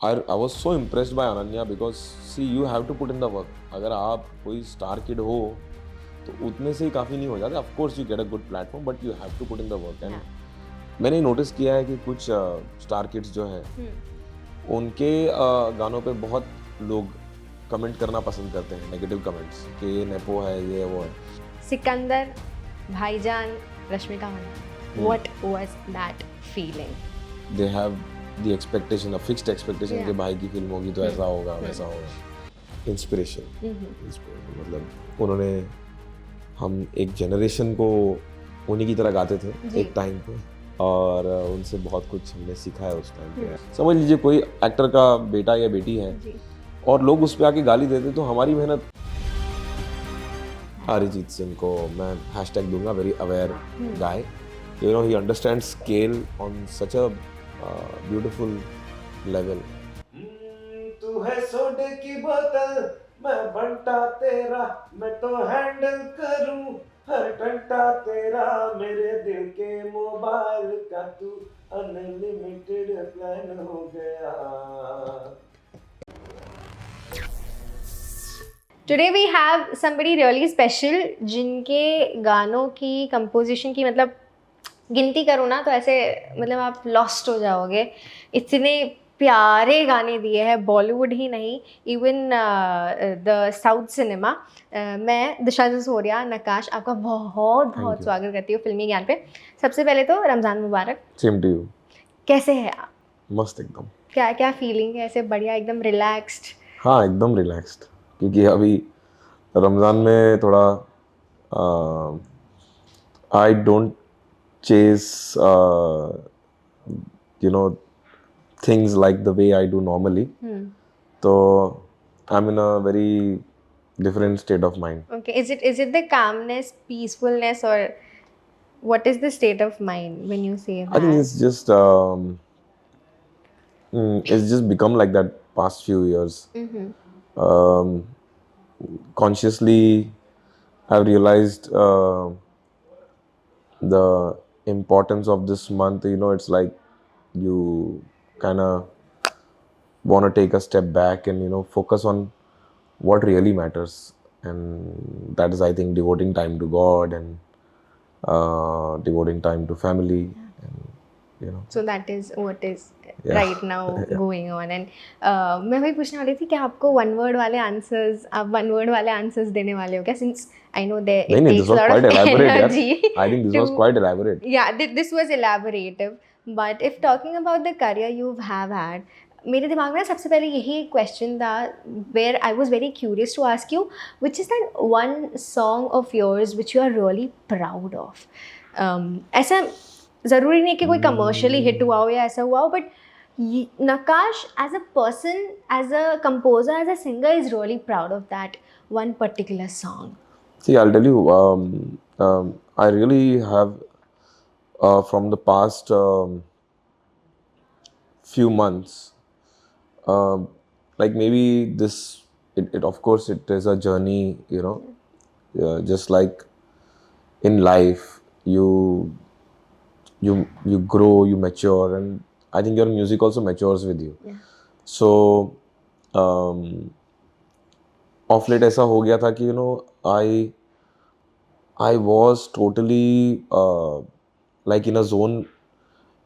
I was so impressed by Ananya because see you have to put in the work. अगर आप कोई star kid हो तो उतने से ही काफ़ी नहीं हो जाता. Of course you get a good platform but you have to put in the work. And मैंने नोटिस किया है कि कुछ स्टार किड्स जो हैं उनके गानों पे बहुत लोग कमेंट करना पसंद करते हैं, नेगेटिव कमेंट्स कि ये नेपो है, ये वो है. सिकंदर, भाईजान, Rashmika Mandanna. What was that feeling? They have the expectation, a fixed expectation Yeah. कि भाई की फिल्म होगी तो ऐसा होगा, वैसा होगा. इंस्पिरेशन, मतलब उन्होंने हम एक जनरेशन को उन्हीं की तरह गाते थे एक टाइम पे और उनसे बहुत कुछ हमने सीखा है उस टाइम पे. समझ लीजिए कोई एक्टर का बेटा या बेटी है और लोग उस पे आके गाली देते तो हमारी मेहनत. अरिजीत सिंह को मैं हैशटैग दूंगा, very aware guy. You know, he understands scale on such a beautiful level. तू है सोडे की बोतल, मैं बंटा तेरा, मैं तो हैंडल करूं हर घंटा तेरा, मेरे दिल के मोबाइल का तू अनलिमिटेड प्लान हो गया. Today we have somebody really special जिनके गानों की कंपोजिशन की मतलब गिनती करूँ ना तो ऐसे मतलब आप लॉस्ट हो जाओगे. इतने प्यारे गाने दिए हैं, बॉलीवुड ही नहीं इवन द साउथ सिनेमा. मैं दिशा जसोरिया नकाश आपका बहुत बहुत स्वागत करती हूँ फिल्मी ज्ञान पे. सबसे पहले तो रमज़ान मुबारक. Same to you. कैसे हैं आप? मस्त एकदम. क्या क्या फीलिंग है? ऐसे बढ़िया एकदम रिलैक्स्ड? हाँ एकदम रिलैक्स्ड, क्योंकि अभी रमज़ान में थोड़ा I don't chase things like the way I do normally. So I'm in a very different state of mind. Okay, is it the calmness, peacefulness, or what is the state of mind when you say that? I think it's just become like that past few years. Consciously I've realized the importance of this month. It's like you kind of want to take a step back and focus on what really matters, and that is, I think, devoting time to God and devoting time to family. And so that is what is right now going on. And मैं वही पूछने वाली थी कि आपको one word वाले answers, आप one word वाले आंसर्स देने वाले हो क्या? Since I know that it takes a lot of energy. I think this was quite elaborate. Yeah, this was elaborative. But if talking about the career you have had, मेरे दिमाग में सबसे पहले यही क्वेश्चन था where I was very curious to ask you, which is that one song of yours which you are really proud of. ऐसा ज़रूरी नहीं कि कोई कमर्शियली हिट हुआ हो या ऐसा हुआ हो, but Nakash as a person, as a composer, as a singer is really proud of that one particular song. See, I'll tell you, I really have from the past few months, like maybe this, it of course it is a journey, just like in life, you grow, you mature, and I think your music also matures with you. So of late ऐसा हो गया था कि I was totally like in a zone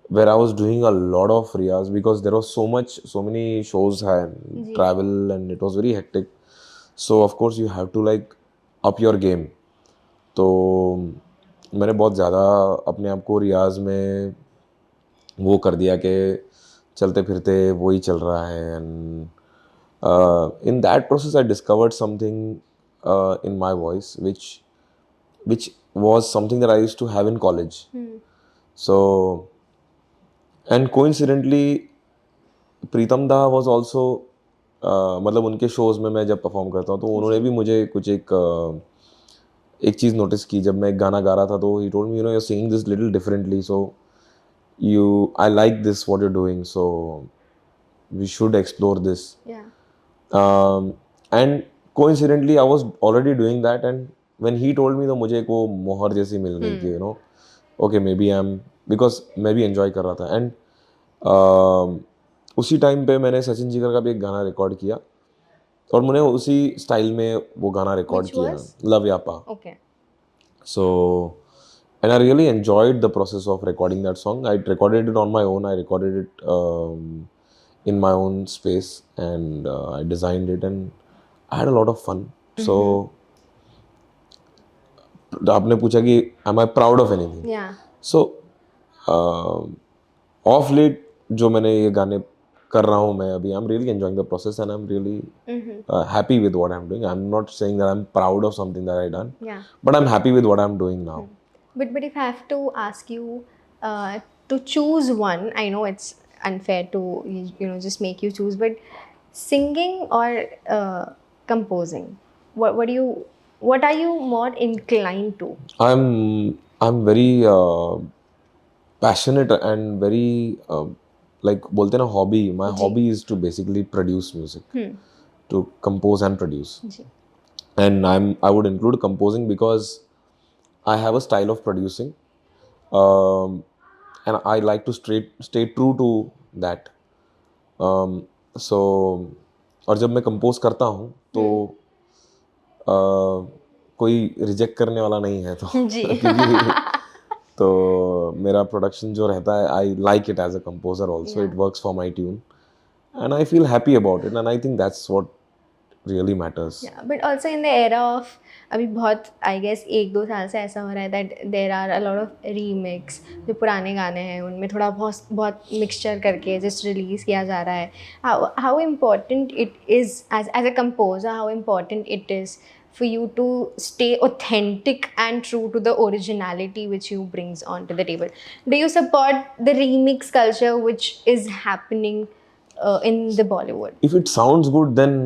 where I was doing a lot of riyaz because there was so many shows and travel, and it was very hectic. So of course you have to like up your game. तो मैंने बहुत ज़्यादा अपने आप को रियाज में वो कर दिया कि चलते फिरते वही चल रहा है. And in that process I discovered something in my voice which was something that I used to have in college. So, and coincidentally प्रीतम दा was also मतलब उनके शोज़ में मैं जब परफॉर्म करता हूँ तो उन्होंने भी मुझे कुछ एक चीज़ नोटिस की. जब मैं गाना गा रहा था तो he told me, you're singing this little differently, so I like this what you're doing, so we should explore this. And coincidentally I was already doing that, and when he told me तो मुझे एक वो मोहर जैसी मिल गई कि okay maybe I'm, because मैं भी enjoy कर रहा था. And उसी टाइम पे मैंने सचिन जिगर का भी एक गाना रिकॉर्ड किया और मैंने उसी स्टाइल में वो गाना रिकॉर्ड Which किया, was? Love यापा. Okay. So, and I really enjoyed the process of recording that song. I recorded it on my own. I recorded it in my own space, and I designed it, and I had a lot of fun. So, आपने पूछा कि am I proud of anything? Yeah. So, of late जो मैंने ये गाने कर रहा हूँ मैं अभी, I am really enjoying the process and I am really happy with what I'm doing. I'm not saying that I'm proud of something that I done, Yeah. but I'm happy with what I'm doing now. But if I have to ask you to choose one, I know it's unfair to just make you choose, but singing or composing, what are you more inclined to? I'm very passionate and very like बोलते ना hobby. My hobby is to basically produce music, to compose and produce. Ji. And I would include composing because I have a style of producing, and I like to stay true to that. So, और जब मैं compose करता हूँ तो कोई reject करने वाला नहीं है तो जी. क्योंकि तो मेरा प्रोडक्शन जो रहता है, I like it as a composer also. It works for my tune and I feel happy about it and I think that's what really matters. Yeah, but also in the era of अभी बहुत I guess 1-2 साल से ऐसा हो रहा है that there are a lot of remix. जो पुराने गाने हैं उनमें थोड़ा बहुत बहुत मिक्सचर करके जस्ट रिलीज़ किया जा रहा है. How important it is as a composer, how important it is for you to stay authentic and true to the originality which you brings onto the table? Do you support the remix culture which is happening in the Bollywood? If it sounds good, then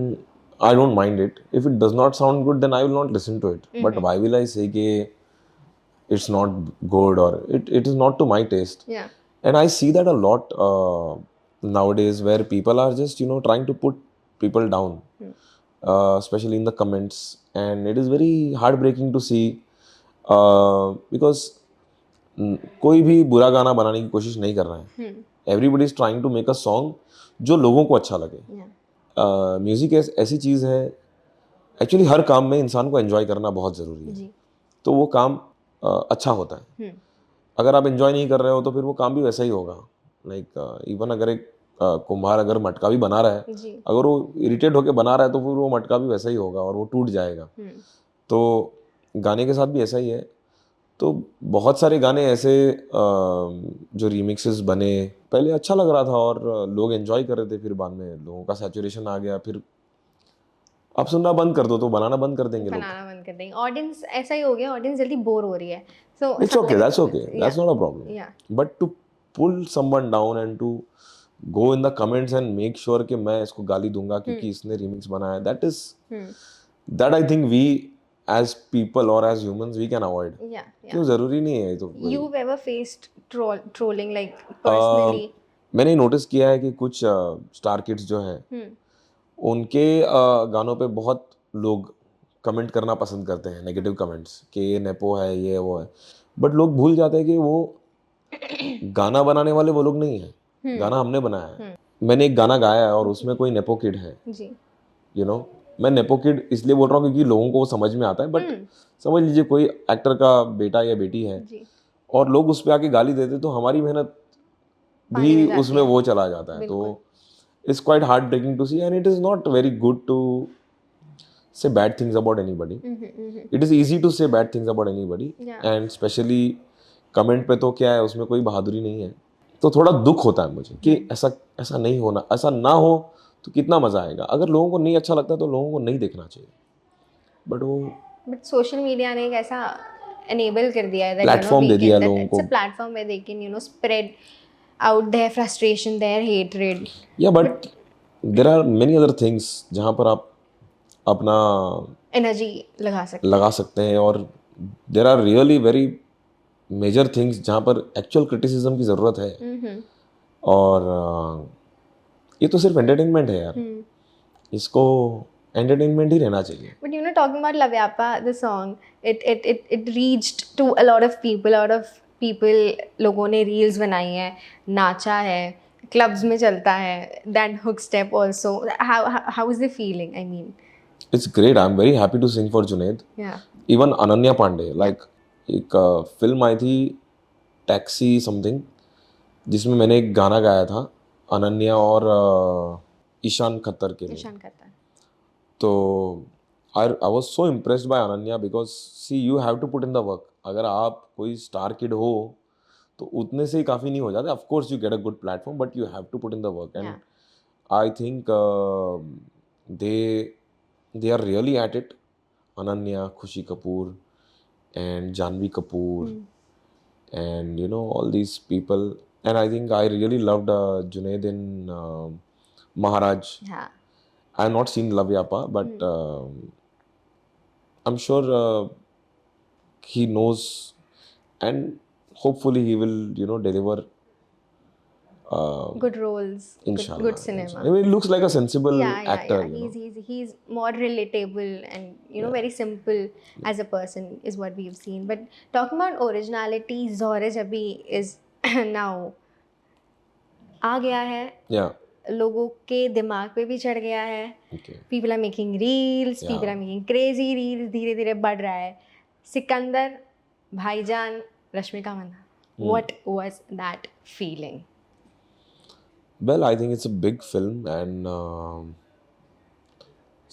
I don't mind it. If it does not sound good, then I will not listen to it. But why will I say that it's not good or it is not to my taste? Yeah. And I see that a lot nowadays, where people are just trying to put people down, especially in the comments, and it is very heartbreaking to see because कोई भी बुरा गाना बनाने की कोशिश नहीं कर रहा है. Everybody is trying to make a song जो लोगों को अच्छा लगे. म्यूजिक ऐसी चीज़ है, एक्चुअली हर काम में इंसान को एंजॉय करना बहुत ज़रूरी है. जी. तो वो काम अच्छा होता है. अगर आप एंजॉय नहीं कर रहे हो तो फिर वो काम भी वैसा ही होगा. लाइक इवन अगर एक कुम्हार अगर मटका भी बना रहा है, जी. अगर वो इरिटेट होकर बना रहा है तो फिर वो मटका भी वैसा ही होगा और वो टूट जाएगा. तो गाने के साथ भी ऐसा ही है. तो बहुत सारे गाने ऐसे जो रीमिक्सेस बने, पहले अच्छा लग रहा था और लोग एंजॉय कर रहे थे, फिर बाद में लोगों का सैचुरेशन आ गया, फिर आप सुनना बंद कर दो तो बनाना बंद कर देंगे लोग. बनाना बंद कर देंगे. ऑडियंस ऐसा ही हो गया, ऑडियंस जल्दी बोर हो रही है. So it's okay, that's not a problem. But to pull someone down and to go in the comments and make sure कि मैं इसको गाली दूंगा क्योंकि इसने रीमिक्स बनाया, that I think we as people or as humans we can avoid. क्यों जरूरी नहीं है. तो you've ever faced trolling like personally? मैंने नोटिस किया है कि कुछ स्टार किड्स जो हैं उनके गानों पे बहुत लोग कमेंट करना पसंद करते हैं, नेगेटिव कमेंट्स कि ये नेपो है, ये वो है. बट लोग भूल जाते हैं कि वो गाना बनाने वाले वो लोग नहीं है. गाना हमने बनाया है. मैंने एक गाना गाया है और उसमें कोई नेपो किड है. जी. मैं नेपो किड इसलिए बोल रहा हूँ क्योंकि लोगों को वो समझ में आता है. बट समझ लीजिए कोई एक्टर का बेटा या बेटी है और लोग उस पर आके गाली देते तो हमारी मेहनत भी उसमें वो चला जाता है. तो it's quite heart breaking to see and it is not very good to say bad things about anybody. It is easy to say bad things about anybody. And especially comment पे तो क्या है, उसमें कोई बहादुरी नहीं है. तो थोड़ा दुख होता है मुझे कि ऐसा नहीं होना, ऐसा ना हो तो कितना मज़ा आएगा. अगर लोगों को नहीं अच्छा लगता तो लोगों को नहीं देखना चाहिए. बट सोशल मीडिया ने एक ऐसा एनेबल कर दिया है, प्लेटफॉर्म दे दिया लोगों को. प्लेटफॉर्म में they can spread out their frustration, their hatred. या but there are many other things जहाँ पर आप अपना एनर्जी लगा सकते हैं. और there are really very major things जहाँ पर एक्चुअल क्रिटिसिज्म की ज़रूरत है. और ये तो सिर्फ एंटरटेनमेंट है यार. इसको एंटरटेनमेंट ही रहना चाहिए. But talking about Love Yapa, the song, it reached to a lot of people. लोगों ने रील्स बनाई हैं, नाचा है, क्लब्स में चलता है, that hook step also, how is the feeling, I mean? It's great. I'm very happy to sing for Junaid. या Even Ananya Pandey, like एक फिल्म आई थी टैक्सी समथिंग, जिसमें मैंने एक गाना गाया था अनन्या और ईशान खत्तर के लिए. निशान करता है। तो I was so impressed by Ananya because see you have to put in the work. अगर आप कोई स्टार किड हो तो उतने से ही काफ़ी नहीं हो जाता. Of course you get a good platform but you have to put in the work. And Yeah. I think they are really at it. Ananya, Khushi Kapoor, and Janvi Kapoor, and all these people. And I think I really loved Junaid in Maharaj. Yeah. I have not seen Love Yapa, but I'm sure he knows, and hopefully he will deliver. Good roles, Inshallah. good cinema. I mean, he looks like a sensible Yeah. actor. He's more relatable and very simple as a person is what we've seen. But talking about originality, Zohre Jabi is now आ गया है, Yeah. लोगों के दिमाग पे भी चढ़ गया है. Okay. People are making reels, Yeah. people are making crazy reels, धीरे धीरे बढ़ रहा है. सिकंदर, भाईजान, Rashmika Mandanna. What was that feeling? Well, I think it's a big film, and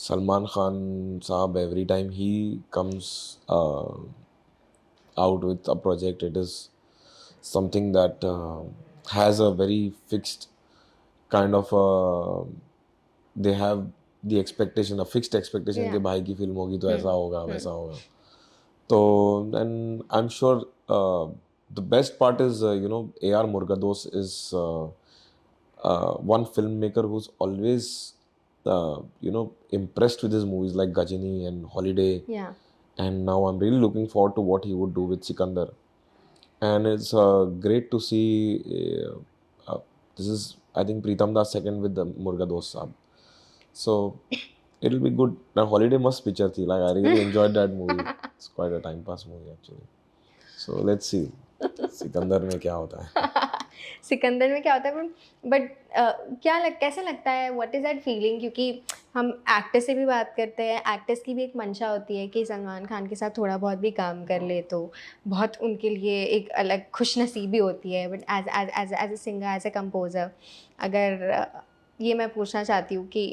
Salman Khan Saab, every time he comes out with a project, it is something that has a very fixed kind of they have the expectation, a fixed expectation Yeah. कि भाई की film होगी तो ऐसा होगा वैसा होगा. तो and I'm sure the best part is A.R. Murugadoss is one filmmaker who's always impressed with his movies like Gajini and Holiday. Yeah. And now I'm really looking forward to what he would do with Sikandar. And it's great to see this is, I think, Pritam Das second with the Murugadoss Saab. So it'll be good. Now Holiday must picture thi. Like I really enjoyed that movie. It's quite a time pass movie actually. So let's see Sikandar में क्या होता है. सिकंदर में क्या होता है, but कैसे लगता है, व्हाट इज़ दैट फीलिंग? क्योंकि हम एक्टर से भी बात करते हैं, एक्टर्स की भी एक मंशा होती है कि सलमान खान के साथ थोड़ा बहुत भी काम कर ले तो बहुत उनके लिए एक अलग खुश नसीबी होती है. But as a singer, as a composer, अगर ये मैं पूछना चाहती हूँ कि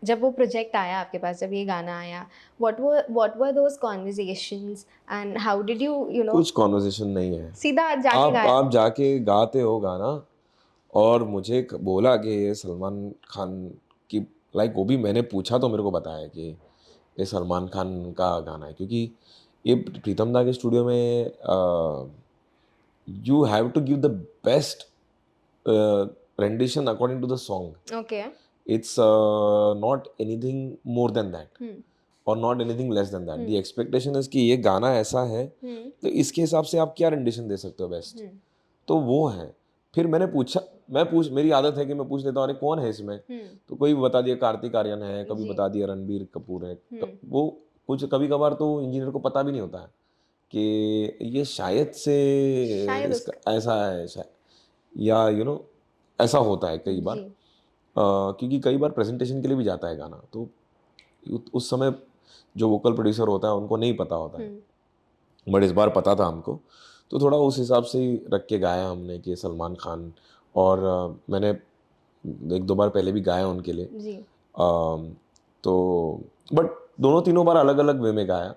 जब वो प्रोजेक्ट आया आपके पास, जब ये गाना आया, what were those conversations and how did you कुछ कॉन्वर्सेशन नहीं है. सीधा जाके गाया? आप जाके गाते हो गाना और मुझे बोला कि ये सलमान खान की, लाइक वो भी मैंने पूछा तो मेरे को बताया कि ये सलमान खान का गाना है, क्योंकि ये प्रीतम दा के स्टूडियो में you have to give the best rendition according to the song. Okay. It's not anything more than that or not anything less than that. The expectation is कि ये गाना ऐसा है तो इसके हिसाब से आप क्या rendition दे सकते हो बेस्ट. तो वो है. फिर मैंने पूछा, मेरी आदत है कि मैं पूछ लेता हूँ अरे कौन है इसमें, तो कोई बता दिया कार्तिक आर्यन है, कभी बता दिया रणबीर कपूर है. वो कुछ कभी कभार तो इंजीनियर को पता भी नहीं होता है कि ये शायद से इसका ऐसा है शायद, या ऐसा होता है कई बार. क्योंकि कई बार प्रेजेंटेशन के लिए भी जाता है गाना, तो उस समय जो वोकल प्रोड्यूसर होता है उनको नहीं पता होता है. बट इस बार पता था हमको, तो थोड़ा उस हिसाब से ही रख के गाया हमने कि सलमान खान. और मैंने एक दो बार पहले भी गाया उनके लिए जी. तो बट दोनों तीनों बार अलग अलग वे में गाया.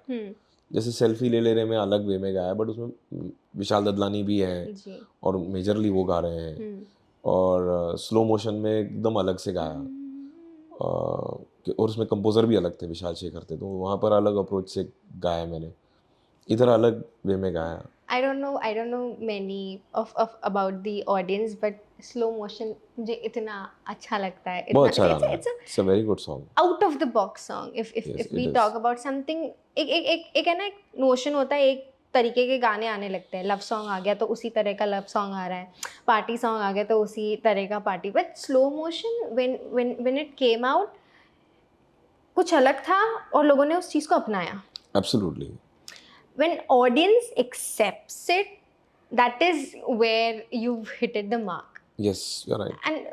जैसे सेल्फी ले रहे में अलग वे में गाया, बट उसमें विशाल ददलानी भी है और मेजरली वो गा रहे हैं. और स्लो मोशन में एकदम अलग से गाया, और उसमें कंपोज़र भी अलग थे, विशाल शेखर थे, तो वहाँ पर अलग अप्रोच से गाया मैंने, इधर अलग वे में गाया. I don't know many of about the audience, but slow motion मुझे इतना अच्छा लगता है. बहुत अच्छा गाना है. It's a very good song. Out of the box song. If we talk about something, एक है ना, एक नोशन होता है, एक तरीके के गाने आने लगते हैं. लव सॉन्ग आ गया तो उसी तरह का लव सॉन्ग आ रहा है, पार्टी सॉन्ग आ गया तो उसी तरह का party. But slow motion when it came out कुछ अलग था और लोगों ने उस चीज़ को अपनाया. Absolutely. When audience accepts it, that is where you've hit the mark. Yes, you're right. And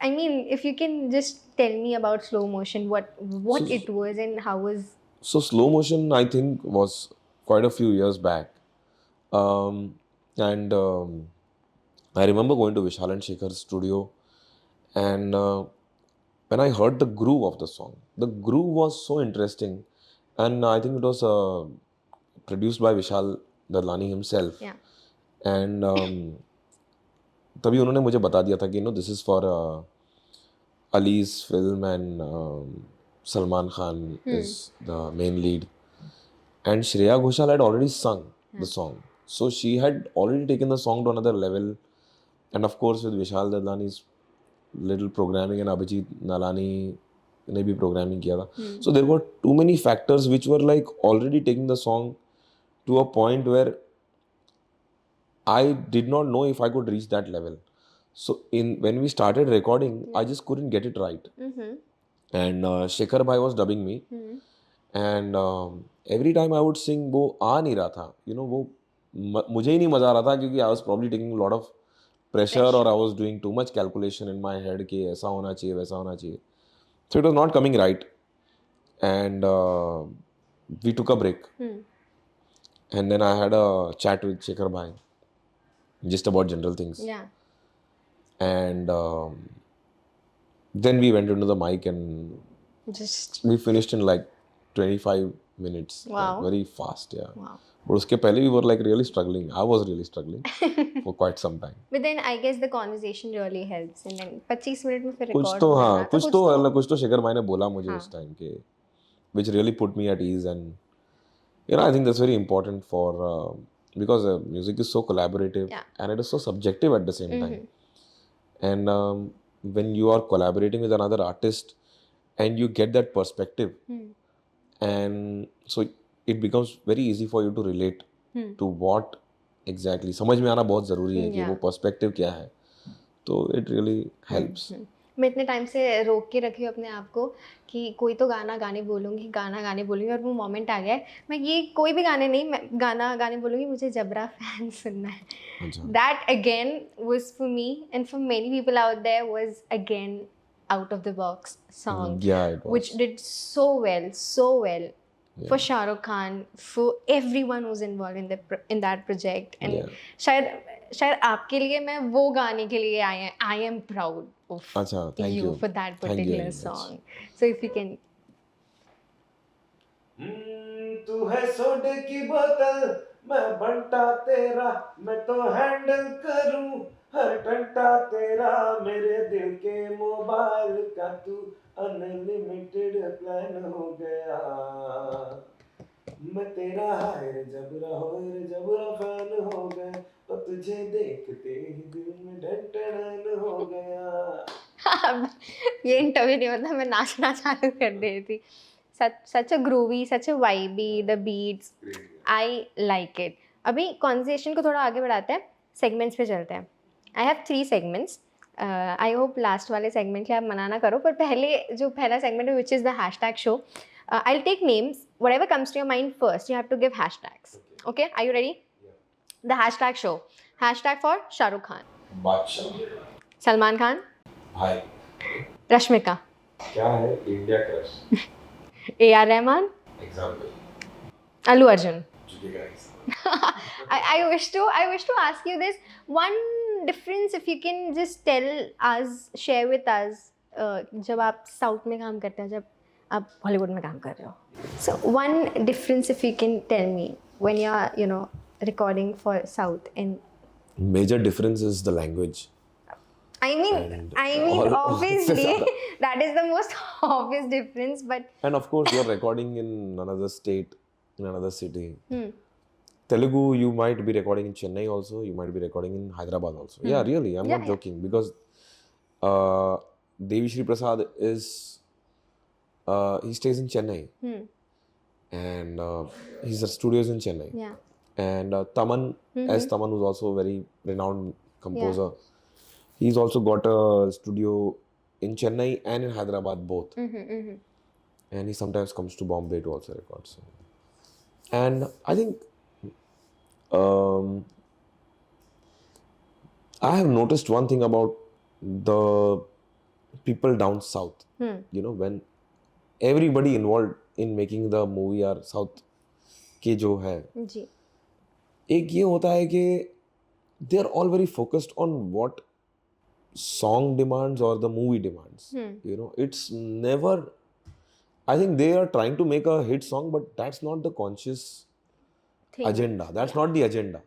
I mean, if you can just tell me about slow motion, So, what it was and how was. so slow motion, I think, was quite a few years back. And I remember going to Vishal and Shekhar's studio, and when I heard the groove of the groove was so interesting, and I think it was produced by Vishal Dadlani himself. Yeah. And तभी उन्होंने मुझे बता दिया था कि this is for Ali's film, and Salman Khan is the main lead. And Shreya Ghoshal had already sung the song. So she had already taken the song to another level. And of course, with Vishal Dadlani's little programming and Abhijit Nalani ने भी programming किया था. So there were too many factors which were like already taking the song to a point where I did not know if I could reach that level. So when we started recording, I just couldn't get it right. And Shekhar Bhai was dubbing me. And every time I would sing, वो आ नहीं रहा था. वो मुझे ही नहीं मजा आ रहा था क्योंकि I was probably taking a lot of pressure or I was doing too much calculation in my head कि ऐसा होना चाहिए, वैसा होना चाहिए. So it was not coming right. And we took a break. And then I had a chat with Shekhar Bhai just about general things. Yeah. And then we went into the mic and Just. we finished in like 25 minutes. Wow. Like very fast, yeah. Wow. But उसके पहले we were like really struggling. I was really struggling for quite some time. But then I guess the conversation really helps. And then 25 minute में फिर कुछ record तो हो हाँ रहा था, कुछ तो शेखर भाई ने बोला मुझे उस टाइम के, which really put me at ease. And I think that's very important for because music is so collaborative. Yeah. And it is so subjective at the same time. And when you are collaborating with another artist and you get that perspective, and so it becomes very easy for you to relate to what exactly, समझ में आना बहुत ज़रूरी है कि वो perspective क्या है, तो it really helps. मैं इतने टाइम से रोक के रखी हूँ अपने आप को कि कोई तो गाना गाने बोलूँगी और वो मोमेंट आ गया है, मैं ये कोई भी गाने नहीं, मैं गाने बोलूँगी, मुझे जबरा फैन सुनना है. That again was for me and for many people out there was again out of the box song. Yeah, it was. Which did so well. Yeah. For Shah Rukh Khan, for everyone who's involved in that project, and शायद आपके लिए मैं वो गाने के लिए I am proud of thank you for that particular song. So if you can. तू है सोडे की बोतल, मैं बंटा तेरा, मैं तो हैंडल करूं हर टंटा तेरा, मेरे दिल के मोबाइल का तू अनलिमिटेड प्लान हो गया, मैं तेरा हायर जबरा फैन हो गया, और तुझे देखते ही दिल में डंटन हो गया. ये इंटरव्यू नहीं होता, मैं नाचना चालू कर देती थी. Such a groovy, such a vibey, the beats, I like it. अभी conversation को थोड़ा आगे बढ़ाते हैं, segments पे चलते हैं. I have 3 segments. I hope last वाले segment के आप मना ना करो, पर पहले जो पहला segment है, which is the hashtag show. I'll take names, whatever comes to your mind first, you have to give hashtags. Okay, are you ready? Yeah. The hashtag show. Hashtag for Shah Rukh Khan. बादशाह. सलमान खान. भाई. रश्मिका. क्या है India crush. A.R. Rahman. Example. Allu Arjun. I wish to ask you this one difference, if you can just tell us, share with us, जब आप south में काम करते हैं, जब आप हॉलीवुड में काम कर रहे हो. So one difference, if you can tell me, when you are recording for South. And major difference is the language. I mean, obviously, that is the most obvious difference, but... And of course, you're recording in another state, in another city. Telugu, you might be recording in Chennai also, you might be recording in Hyderabad also. Yeah, really, I'm not joking, because Devi Shri Prasad is, he stays in Chennai. And his studio is in Chennai. Yeah. And Taman, as Taman, who's also a very renowned composer, he's also got a studio in Chennai and in Hyderabad both. And he sometimes comes to Bombay to also record. So. And I think I have noticed one thing about the people down south. You know, when everybody involved in making the movie are south के जो है, जी एक ये होता है कि they are all very focused on what song demands or the movie demands. You know, it's never, I think they are trying to make a hit song, but that's not the conscious thing. agenda. That's not the agenda.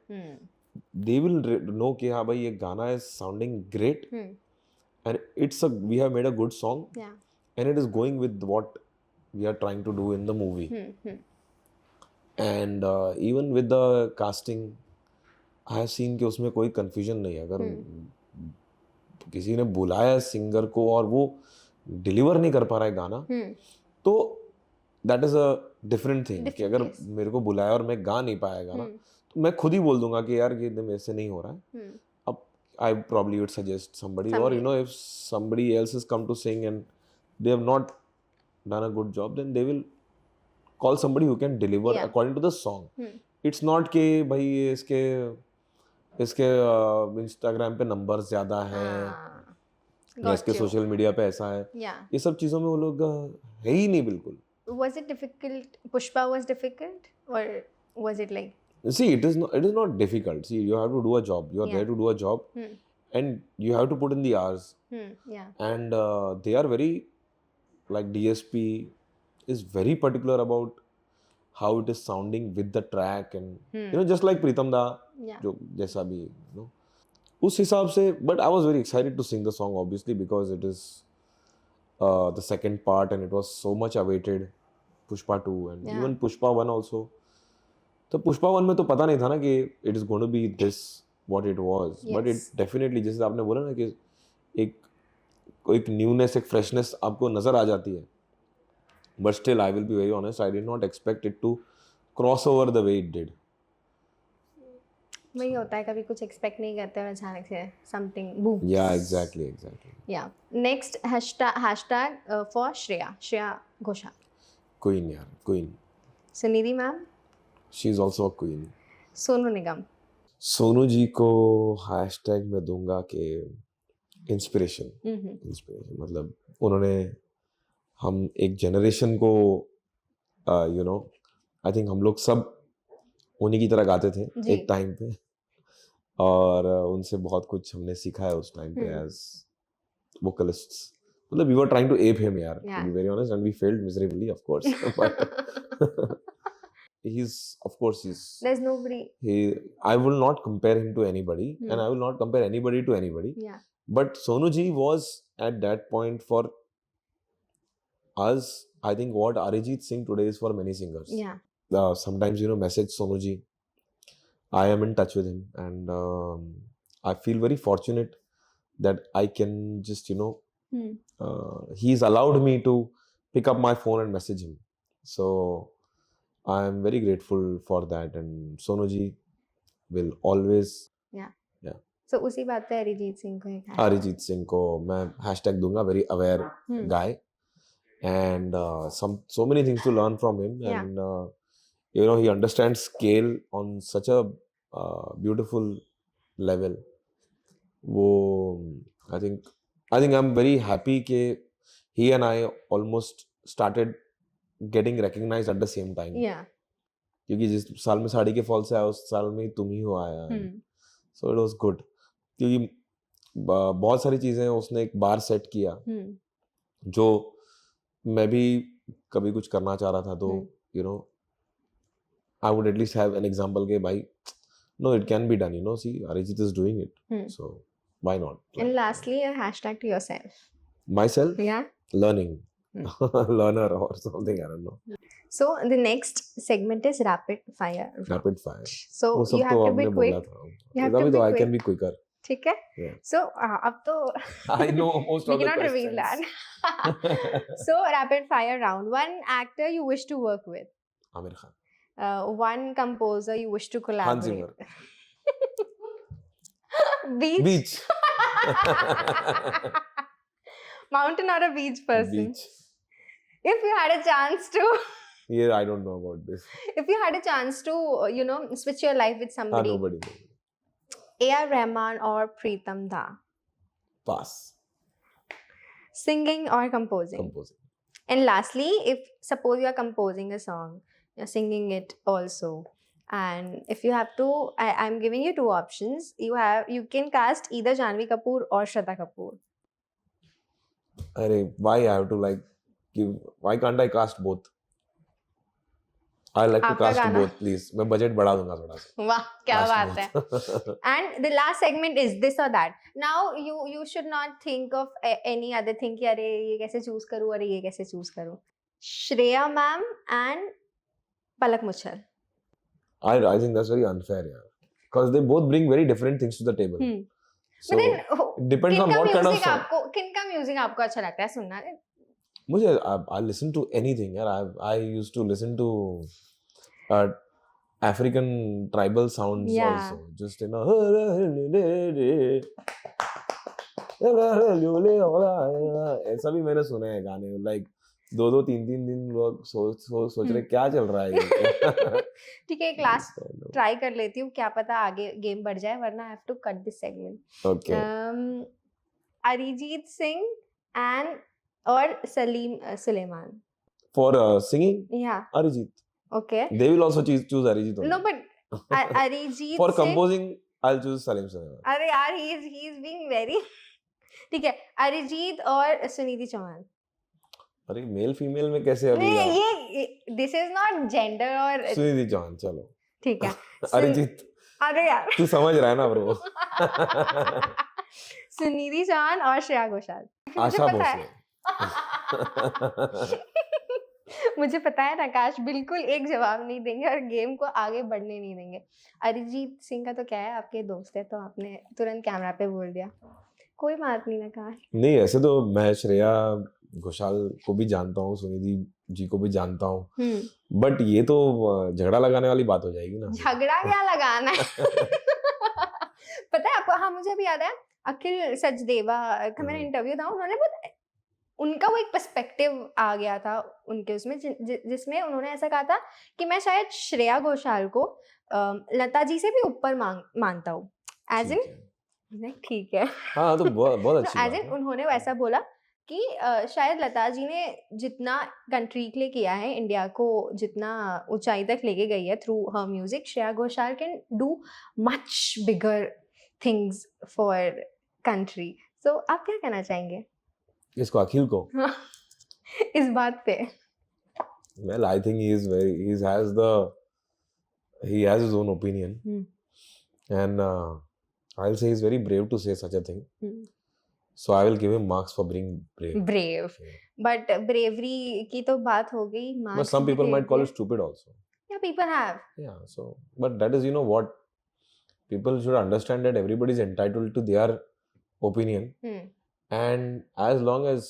They will know कि हाँ भाई ये गाना is sounding great and it's a we have made a good song Yeah. and it is going with what we are trying to do in the movie. And even with the casting, I have seen कि उसमें कोई confusion नहीं है. अगर किसी ने बुलाया singer को और वो डिलीवर नहीं कर पा रहा है गाना, तो that is a different thing कि अगर मेरे को बुलाया और मैं गा नहीं पाया गाना, तो मैं खुद ही बोल दूंगा कि यार ये मेरे से नहीं हो रहा है. अब आई probably would suggest somebody, or you know, if somebody else has come to sing and they have not done a good job, then they will call somebody who can deliver according to the song. It's not कि भाई इसके Instagram पे numbers ज्यादा हैं या इसके social media पे ऐसा है, ये सब चीजों में वो लोग है ही नहीं बिल्कुल. Was it difficult? Pushpa was difficult, or was it like? See, it is not difficult. See, you have to do a job. You are there to do a job, and you have to put in the hours. And they are very, like DSP is very particular about how it is sounding with the track, and you know, just like Pritam Da, जो जैसा भी, you know, उस हिसाब से. But I was very excited to sing the song, obviously, because it is the second part and it was so much awaited. Pushpa 2 and even Pushpa 1 also. तो पुष्पा 1 में तो पता नहीं था ना कि it is going to be this what it was. But it definitely, जैसे आपने बोला ना कि एक newness, एक freshness आपको नजर आ जाती है. But still, I will be very honest, I did not expect it to cross over the way it did. वही होता है, कभी कुछ एक्सपेक्ट नहीं करते और अचानक से something boom. Yeah, exactly. Yeah. Next hashtag for Shreya Ghoshal. Queen यार, queen. Sunidhi ma'am. She is also a queen. Sonu Nigam. Sonu ji को हैशटैग में दूंगा कि इंस्पिरेशन. मतलब उन्होंने हम एक जनरेशन को यू नो, आई थिंक हम लोग सब उन्हीं की तरह गाते थे एक टाइम पे, और उनसे बहुत कुछ हमने सीखा है उस टाइम पे एज वोकलिस्ट्स. मतलब we were trying to ape him, yaar, to be very honest, and we failed miserably, of course. But there's nobody. I will not compare him to anybody, and I will not compare anybody to anybody. But Sonu ji was at that point for us, I think, what Arijit Singh today is for many singers. Sometimes, you know, message Sonu ji. I am in touch with him, and I feel very fortunate that I can just, you know, he's allowed me to pick up my phone and message him. So I am very grateful for that, and Sonu ji will always. So उसी बात पे अरिजीत सिंह को मैं hashtag दूंगा, very aware guy, and so many things to learn from him. And you know, he understands scale on such a beautiful level. वो I think I'm very happy कि he and I almost started getting recognized at the same time. क्योंकि जिस साल में साड़ी के fall से आया उस साल में तुम ही हो आया. So it was good, क्योंकि बहुत सारी चीजें उसने एक बार सेट किया जो मैं भी कभी कुछ करना चाह रहा था. तो you know, I would at least have an example के भाई, no, it can be done, you know, see Arijit is doing it, so why not? And lastly, a hashtag to yourself. Myself? Learning. Learner or something, I don't know. So the next segment is rapid fire. Rapid fire. So you have to be quick. You have to be quick. I can be quicker. ठीक है? So अब तो I know most of the questions. We cannot reveal that. So rapid fire round. One actor you wish to work with? Amir Khan. One composer you wish to collaborate? Hans Zimmer. Beach. Mountain or a beach person? Beach. If you had a chance to Yeah, I don't know about this. If you had a chance to, you know, switch your life with somebody. Nobody. A.R. Rahman or Pritam Da? Pass. Singing or composing? Composing. And lastly, if suppose you are composing a song, you're singing it also, and if you have to, I'm giving you two options. You can cast either Janhvi Kapoor or Shraddha Kapoor. Arey, why I have to like give? Why can't I cast both? I like to आपका cast गाना। both, please. मैं budget बढ़ा दूंगा थोड़ा सा. वाह क्या Cast बात है. both. And the last segment is this or that. Now you should not think of any other thing कि अरे ये कैसे choose करूँ, अरे ये कैसे choose करूँ. Shreya ma'am and Palak Muchal. I think that's very unfair, yeah. Because they both bring very different things to the table. So But then it depends on what kind of song. किनका music आपको अच्छा लगता है सुनना? मुझे I listen to anything, यार. I used to listen to African tribal sounds also. Just ऐसा भी मैंने सुने हैं गाने. Like 2-2, 3-3 दिन लोग सोच रहे क्या चल रहा है ये. ठीक है, एक लास्ट ट्राई कर लेती हूँ, क्या पता आगे गेम बढ़ जाए, वरना I have to cut this segment. Okay. Arijit Singh and और Salim Suleman. For singing, Yeah. Arijit. Okay. They will also choose Arijit only. No, but Arijit For Singh, composing, I'll choose Salim Sulaiman. अरे यार he is being very ठीक है, अरिजीत और सुनिधि चौहान. अरे male female में कैसे अभी यार? ये दिस इज नॉट जेंडर और सुनिधि चौहान चलो. ठीक है. अरिजीत. अरे यार तू समझ रहा है ना ब्रो? सुनिधि चौहान और श्रेया घोषाल. आशा भोसले. मुझे पता है नकाश बिल्कुल एक जवाब नहीं देंगे और गेम को आगे बढ़ने नहीं देंगे. अरिजीत सिंह का तो क्या है, आपके दोस्त है, तो आपने तुरंत कैमरा पे बोल दिया. कोई बात नहीं नकाश. नहीं ऐसे तो मैं श्रेया घोषाल को भी जानता हूँ, सुनिधि जी को भी जानता हूँ, बट ये तो झगड़ा लगाने वाली बात हो जाएगी ना. झगड़ा क्या लगाना है? पता है आपको, हाँ मुझे अभी याद है अखिल सचदेवा का मेरा इंटरव्यू था, उन्होंने बहुत उनका वो एक पर्सपेक्टिव आ गया था उनके उसमें जिसमें उन्होंने ऐसा कहा था कि मैं शायद श्रेया घोषाल को लता जी से भी ऊपर मानता हूँ. एज इन ठीक है, हाँ तो बहुत अच्छी एज इन उन्होंने वैसा बोला कि शायद लता जी ने जितना कंट्री के लिए किया है, इंडिया को जितना ऊंचाई तक लेके गई है through her music, Shreya Ghoshal can do much bigger things for country. So आप क्या कहना चाहेंगे इसको, अखिल को? इस बात पे? Well, I think he has his own opinion, and I'll say he's very brave to say such a thing. So I will give him marks for being brave. But bravery की तो बात हो गई. But some people might call it stupid also. Yeah, people have. Yeah, so but that is, you know what, people should understand that everybody is entitled to their opinion. And as long as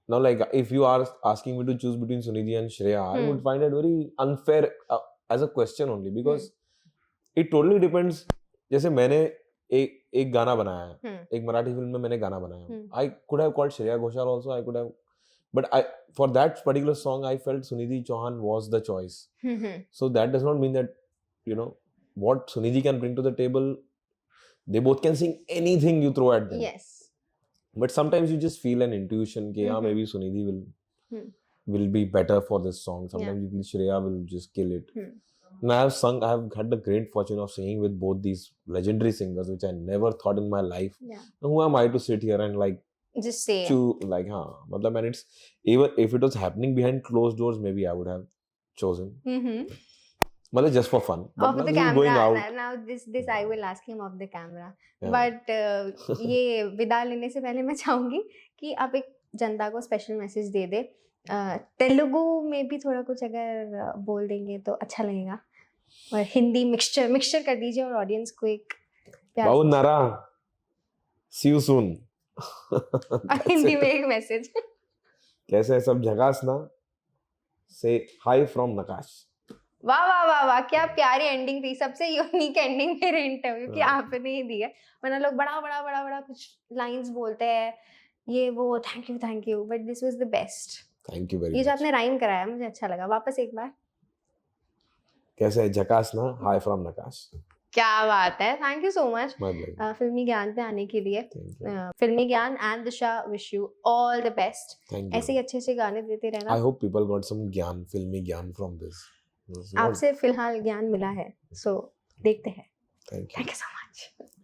now, like if you are asking me to choose between Sunidhi and Shreya, I would find it very unfair as a question only, because it totally depends. जैसे मैंने एक गाना बनाया है, एक Marathi film में मैंने गाना बनाया. I could have called Shreya Ghoshal also. I could have, but for that particular song I felt Sunidhi Chauhan was the choice. So that does not mean that, you know, what Sunidhi can bring to the table, they both can sing anything you throw at them. Yes. But sometimes you just feel an intuition कि हाँ maybe Sunidhi will be better for this song. Sometimes you feel Shreya will just kill it. And I have had the great fortune of singing with both these legendary singers, which I never thought in my life. Yeah. Who am I to sit here and like just say like हाँ मतलब, and it's even if it was happening behind closed doors, maybe I would have chosen. मतलब just for fun. Off the camera. Now this I will ask him off the camera. Yeah. But ये विदा लेने से पहले मैं चाहूँगी कि आप एक जनता को स्पेशल मैसेज दे दे. तेलुगु में भी थोड़ा कुछ अगर बोल देंगे तो अच्छा लगेगा, और हिंदी मिक्सचर कर दीजिए और ऑडियंस को एक प्यार. बाउन्नारा, see you soon. हिंदी में एक मैसेज. कैसे है सब झकास ना? Say hi from नकाश. वाह वाह वाह वाह, क्या प्यारी एंडिंग थी. सबसे यूनिक एंडिंग मेरे इंटरव्यू की आपने ही दी है, वरना लोग बड़ा कुछ लाइंस बोलते हैं ये वो, thank you, but this was the best. Thank you very much. ये जो आपने राइम कराया मुझे अच्छा लगा. वापस एक बार. कैसे है झकास ना? हाय फ्रॉम नकाश. क्या बात है, thank you so much My pleasure. फिल्मी ज्ञान पे आने के लिए। Thank you. फिल्मी ज्ञान and Disha wish you all the best, Thank you. ऐसे ही अच्छे अच्छे गाने देते I रहना। hope people got some gyan, filmy gyan from this. It's not- आपसे फिलहाल ज्ञान मिला है, सो देखते हैं। Thank you. Thank you so much.